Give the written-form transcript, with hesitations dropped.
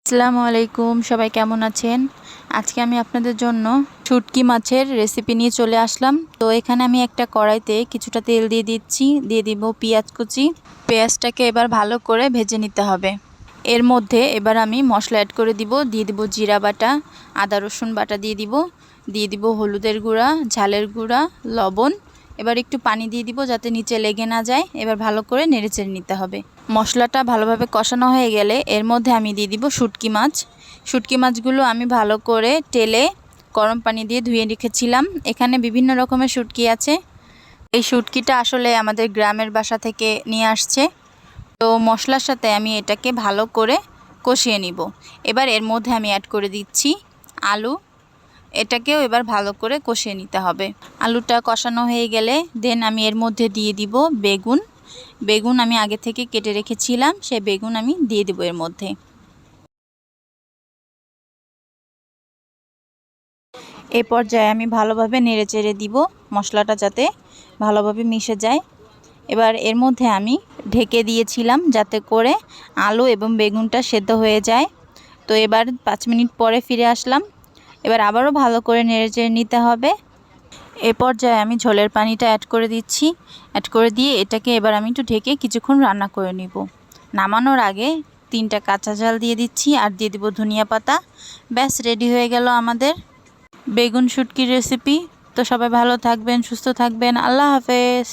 আসসালামু আলাইকুম, সবাই কেমন আছেন? আজকে আমি আপনাদের জন্য শুটকি মাছের রেসিপি নিয়ে চলে আসলাম। তো এখানে আমি একটা কড়াইতে কিছুটা তেল দিয়ে দিচ্ছি, দিয়ে দিব পেঁয়াজ কুচি। পেঁয়াজটাকে এবার ভালো করে ভেজে নিতে হবে। এর মধ্যে এবার আমি মশলা অ্যাড করে দিব, দিয়ে দিব জিরা বাটা, আদা রসুন বাটা দিয়ে দিব হলুদের গুঁড়া, ঝালের গুঁড়া, লবণ। এবার একটু পানি দিয়ে দিব যাতে নিচে লেগে না যায়। এবার ভালো করে নেড়েচেড়ে নিতে হবে। মশলাটা ভালোভাবে কষানো হয়ে গেলে এর মধ্যে আমি দিয়ে দিব শুটকি মাছ। শুটকি মাছগুলো আমি ভালো করে টেলে গরম পানি দিয়ে ধুয়ে রেখেছিলাম। এখানে বিভিন্ন রকমের শুটকি আছে। এই শুটকিটা আসলে আমাদের গ্রামের বাসা থেকে নিয়ে আসছে। তো মশলার সাথে আমি এটাকে ভালো করে কষিয়ে নিব। এবার এর মধ্যে আমি অ্যাড করে দিচ্ছি আলু। এটাকেও এবার ভালো করে কষিয়ে নিতে হবে। আলুটা কষানো হয়ে গেলে দেন আমি এর মধ্যে দিয়ে দিব বেগুন আমি আগে থেকে কেটে রেখেছিলাম, সেই বেগুন আমি দিয়ে দেব এর মধ্যে। এই পর্যায়ে আমি ভালোভাবে নেড়েচেড়ে দিব মশলাটা যাতে ভালোভাবে মিশে যায়। এবার এর মধ্যে আমি ঢেকে দিয়েছিলাম যাতে করে আলু এবং বেগুনটা সেদ্ধ হয়ে যায়। তো এবার 5 মিনিট পরে ফিরে আসলাম। এবার আবারও ভালো করে নেড়েচেড়ে নিতে হবে। এ পর্যায়ে আমি ঝোলের পানিটা অ্যাড করে দিচ্ছি। অ্যাড করে দিয়ে এটাকে এবার আমি একটু ঢেকে কিছুক্ষণ রান্না করে নিব। নামানোর আগে 3টা কাঁচা ঝাল দিয়ে দিচ্ছি আর দিয়ে দিব ধনিয়া পাতা। ব্যাস রেডি হয়ে গেল আমাদের বেগুন শুটকির রেসিপি। তো সবাই ভালো থাকবেন, সুস্থ থাকবেন। আল্লাহ হাফেজ।